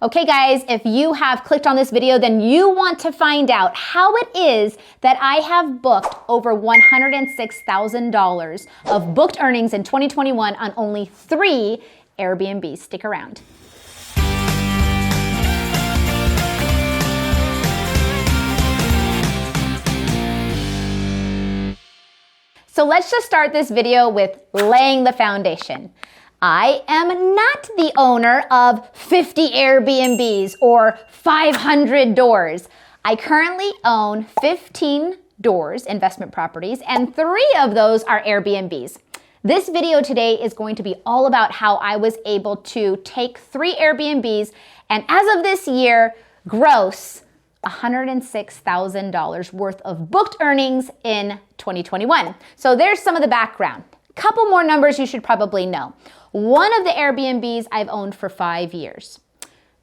Okay guys, if you have clicked on this video, then you want to find out how it is that I have booked over $106,000 of booked earnings in 2021 on only 3 Airbnbs. Stick around. So let's just start this video with laying the foundation. I am not the owner of 50 Airbnbs or 500 doors. I currently own 15 doors, investment properties, and 3 of those are Airbnbs. This video today is going to be all about how I was able to take 3 Airbnbs and as of this year, gross $106,000 worth of booked earnings in 2021. So there's some of the background. Couple more numbers you should probably know. One of the Airbnbs I've owned for 5 years.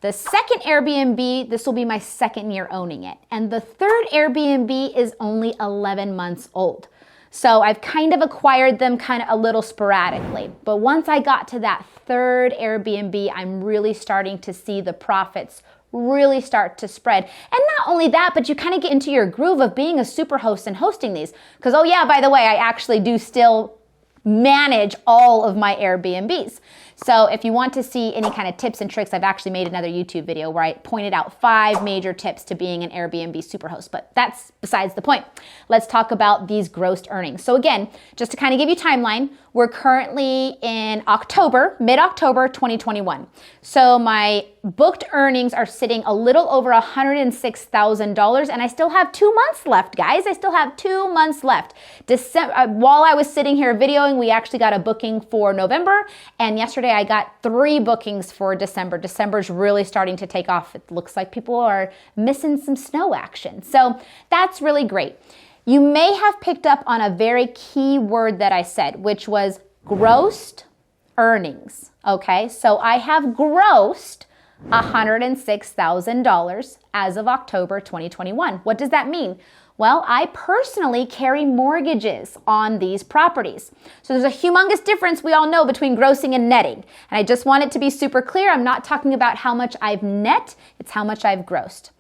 The second Airbnb, this will be my 2nd year owning it. And the 3rd Airbnb is only 11 months old. So I've kind of acquired them kind of a little sporadically. But once I got to that 3rd Airbnb, I'm really starting to see the profits really start to spread. And not only that, but you kind of get into your groove of being a super host and hosting these. Because, oh yeah, by the way, I actually do still manage all of my Airbnbs. So if you want to see any kind of tips and tricks, I've actually made another YouTube video where I pointed out 5 major tips to being an Airbnb superhost, but that's besides the point. Let's talk about these grossed earnings. So again, just to kind of give you timeline, we're currently in October, mid-October 2021. So my booked earnings are sitting a little over $106,000 and I still have 2 months left, guys. I still have 2 months left. While I was sitting here videoing, we actually got a booking for November, and yesterday I got 3 bookings for December. December's really starting to take off. It looks like people are missing some snow action. So that's really great. You may have picked up on a very key word that I said, which was grossed earnings. Okay, so I have grossed $106,000 as of October 2021. What does that mean? Well, I personally carry mortgages on these properties. So there's a humongous difference we all know between grossing and netting. And I just want it to be super clear. I'm not talking about how much I've net, it's how much I've grossed.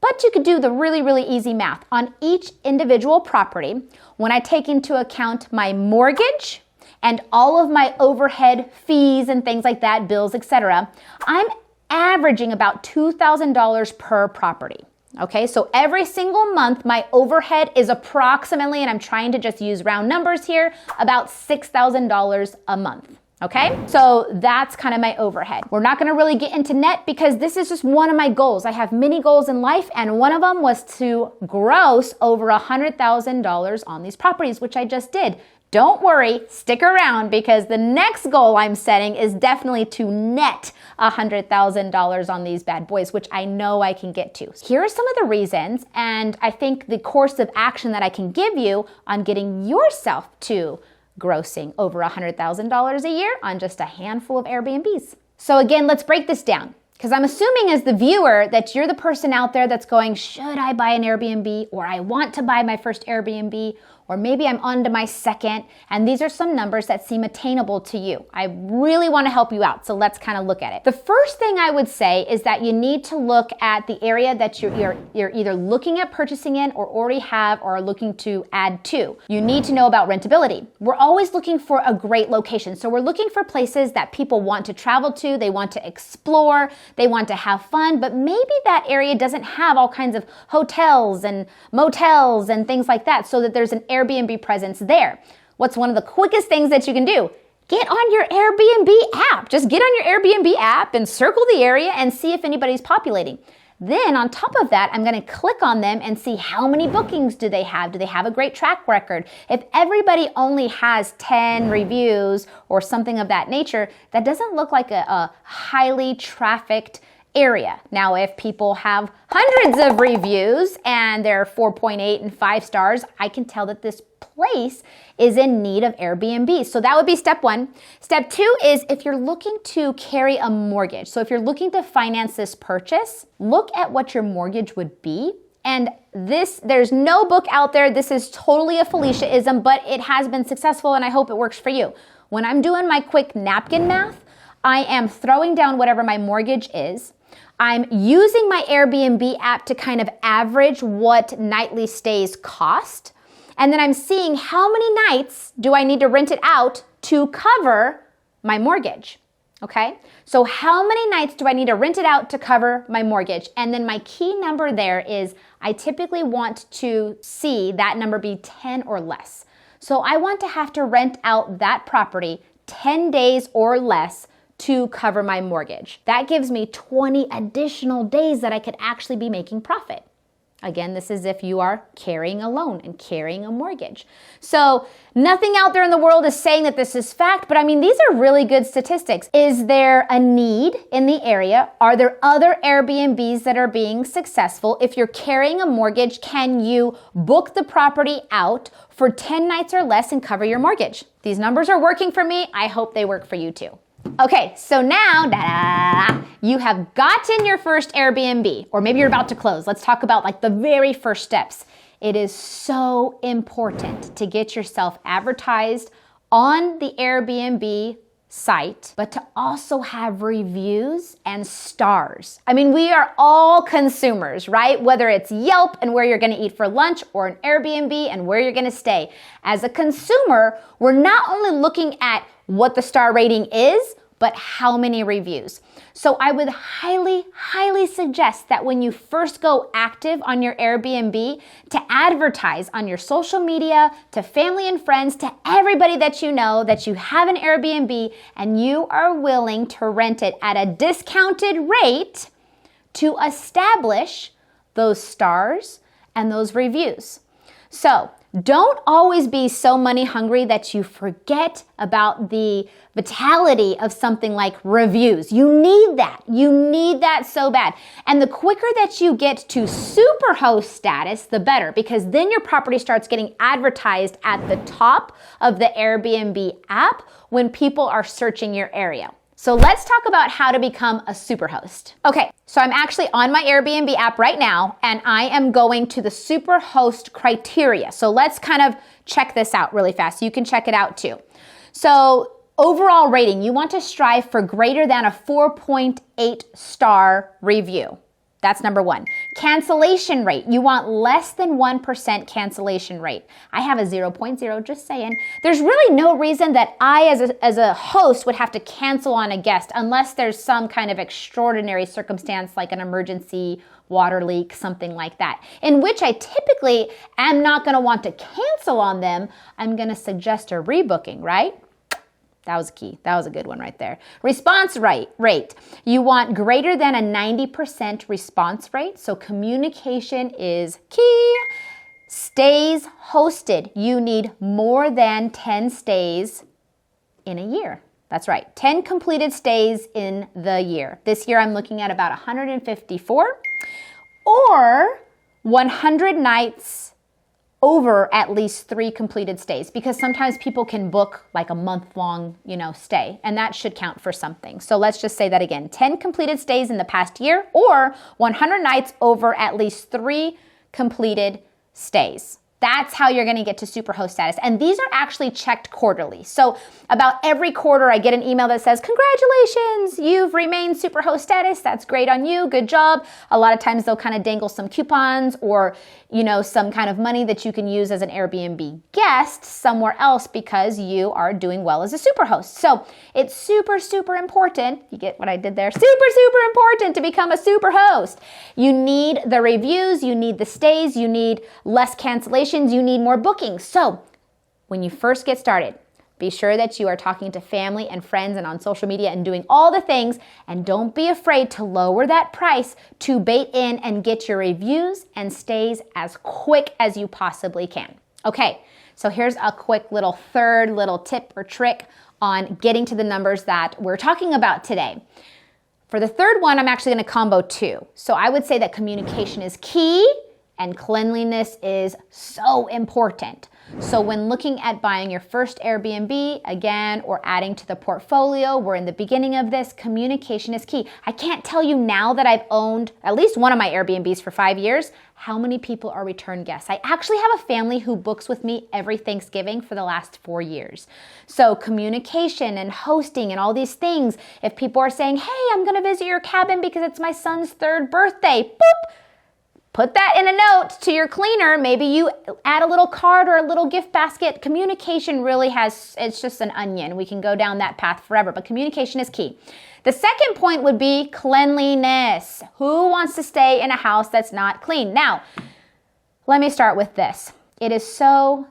But you could do the really, really easy math. On each individual property, when I take into account my mortgage and all of my overhead fees and things like that, bills, etc., I'm averaging about $2,000 per property. Okay, so every single month, my overhead is approximately, and I'm trying to just use round numbers here, about $6,000 a month. Okay, so that's kind of my overhead. We're not gonna really get into net because this is just one of my goals. I have many goals in life, and one of them was to gross over $100,000 on these properties, which I just did. Don't worry, stick around because the next goal I'm setting is definitely to net $100,000 on these bad boys, which I know I can get to. Here are some of the reasons, and I think the course of action that I can give you on getting yourself to grossing over $100,000 a year on just a handful of Airbnbs. So again, let's break this down. Because I'm assuming as the viewer that you're the person out there that's going, should I buy an Airbnb? Or I want to buy my first Airbnb? Or maybe I'm on to my 2nd, and these are some numbers that seem attainable to you. I really want to help you out, so let's kind of look at it. The first thing I would say is that you need to look at the area that you're either looking at purchasing in or already have or are looking to add to. You need to know about rentability. We're always looking for a great location, so we're looking for places that people want to travel to, they want to explore, they want to have fun, but maybe that area doesn't have all kinds of hotels and motels and things like that, so that there's an Airbnb presence there. What's one of the quickest things that you can do? Get on your Airbnb app. Just get on your Airbnb app and circle the area and see if anybody's populating. Then on top of that, I'm going to click on them and see how many bookings do they have? Do they have a great track record? If everybody only has 10 reviews or something of that nature, that doesn't look like a highly trafficked area. Now, if people have hundreds of reviews and they're 4.8 and 5 stars, I can tell that this place is in need of Airbnb. So that would be step 1. Step 2 is if you're looking to carry a mortgage. So if you're looking to finance this purchase, look at what your mortgage would be. And there's no book out there. This is totally a Falisha-ism, but it has been successful and I hope it works for you. When I'm doing my quick napkin math, I am throwing down whatever my mortgage is. I'm using my Airbnb app to kind of average what nightly stays cost. And then I'm seeing how many nights do I need to rent it out to cover my mortgage. Okay, so how many nights do I need to rent it out to cover my mortgage? And then my key number there is I typically want to see that number be 10 or less. So I want to have to rent out that property 10 days or less to cover my mortgage. That gives me 20 additional days that I could actually be making profit. Again, this is if you are carrying a loan and carrying a mortgage. So nothing out there in the world is saying that this is fact, but I mean, these are really good statistics. Is there a need in the area? Are there other Airbnbs that are being successful? If you're carrying a mortgage, can you book the property out for 10 nights or less and cover your mortgage? These numbers are working for me. I hope they work for you too. Okay, so now, you have gotten your first Airbnb, or maybe you're about to close. Let's talk about like the very first steps. It is so important to get yourself advertised on the Airbnb site, but to also have reviews and stars. I mean, we are all consumers, right? Whether it's Yelp and where you're going to eat for lunch or an Airbnb and where you're going to stay. As a consumer, we're not only looking at what the star rating is, but how many reviews. So I would highly, highly suggest that when you first go active on your Airbnb, to advertise on your social media, to family and friends, to everybody that you know that you have an Airbnb and you are willing to rent it at a discounted rate to establish those stars and those reviews. So don't always be so money hungry that you forget about the vitality of something like reviews. You need that. You need that so bad. And the quicker that you get to superhost status, the better, because then your property starts getting advertised at the top of the Airbnb app when people are searching your area. So let's talk about how to become a superhost. Okay, so I'm actually on my Airbnb app right now, and I am going to the superhost criteria. So let's kind of check this out really fast. You can check it out too. So overall rating, you want to strive for greater than a 4.8 star review. That's number one. Cancellation rate. You want less than 1% cancellation rate. I have a 0.0, just saying. There's really no reason that I, as a host, would have to cancel on a guest unless there's some kind of extraordinary circumstance like an emergency water leak, something like that, in which I typically am not going to want to cancel on them. I'm going to suggest a rebooking, right? That was key. That was a good one right there. Response rate. You want greater than a 90% response rate. So communication is key. Stays hosted. You need more than 10 stays in a year. That's right. 10 completed stays in the year. This year I'm looking at about 154 or 100 nights over at least 3 completed stays, because sometimes people can book like a month-long, stay, and that should count for something. So let's just say that again, 10 completed stays in the past year or 100 nights over at least 3 completed stays. That's how you're going to get to superhost status. And these are actually checked quarterly. So about every quarter, I get an email that says, congratulations, you've remained superhost status. That's great on you. Good job. A lot of times they'll kind of dangle some coupons or, some kind of money that you can use as an Airbnb guest somewhere else because you are doing well as a superhost. So it's super, super important. You get what I did there? Super, super important to become a superhost. You need the reviews. You need the stays. You need less cancellations. You need more bookings. So when you first get started, be sure that you are talking to family and friends and on social media and doing all the things, and don't be afraid to lower that price to bait in and get your reviews and stays as quick as you possibly can. Okay, so here's a quick third little tip or trick on getting to the numbers that we're talking about today. For the third one, I'm actually going to combo 2. So I would say that communication is key and cleanliness is so important. So when looking at buying your first Airbnb, again, or adding to the portfolio, we're in the beginning of this, communication is key. I can't tell you now that I've owned at least one of my Airbnbs for 5 years, how many people are return guests. I actually have a family who books with me every Thanksgiving for the last 4 years. So communication and hosting and all these things, if people are saying, hey, I'm gonna visit your cabin because it's my son's 3rd birthday, boop, put that in a note to your cleaner. Maybe you add a little card or a little gift basket. Communication really it's just an onion. We can go down that path forever, but communication is key. The second point would be cleanliness. Who wants to stay in a house that's not clean? Now, let me start with this. It is so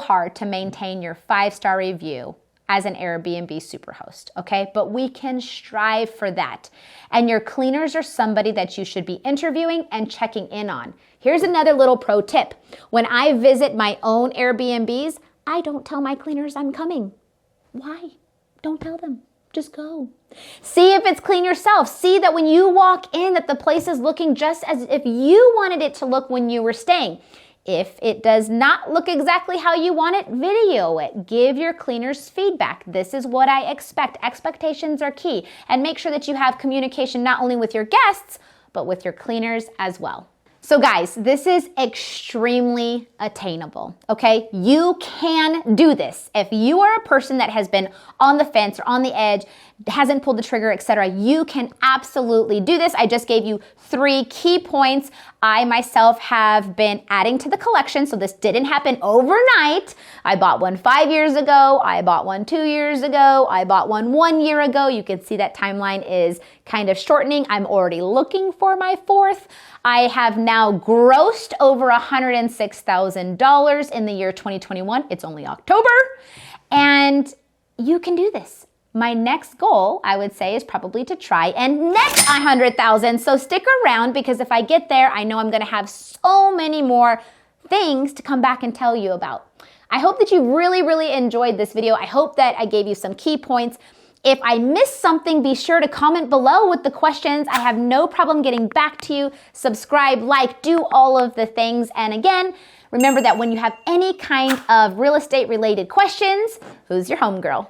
hard to maintain your 5-star review as an Airbnb superhost, okay? But we can strive for that. And your cleaners are somebody that you should be interviewing and checking in on. Here's another little pro tip. When I visit my own Airbnbs, I don't tell my cleaners I'm coming. Why? Don't tell them. Just go. See if it's clean yourself. See that when you walk in that the place is looking just as if you wanted it to look when you were staying. If it does not look exactly how you want it, video it. Give your cleaners feedback. This is what I expect. Expectations are key. And make sure that you have communication not only with your guests, but with your cleaners as well. So guys, this is extremely attainable, okay? You can do this. If you are a person that has been on the fence or on the edge, hasn't pulled the trigger, etc., you can absolutely do this. I just gave you 3 key points. I myself have been adding to the collection, so this didn't happen overnight. I bought one 5 years ago. I bought one 2 years ago. I bought one 1 year ago. You can see that timeline is kind of shortening. I'm already looking for my 4th. I have now grossed over $106,000 in the year 2021. It's only October, and you can do this. My next goal, I would say, is probably to try and net 100,000. So stick around, because if I get there, I know I'm going to have so many more things to come back and tell you about. I hope that you really enjoyed this video. I hope that I gave you some key points. If I missed something, be sure to comment below with the questions. I have no problem getting back to you. Subscribe, like, do all of the things. And again, remember that when you have any kind of real estate related questions, who's your homegirl?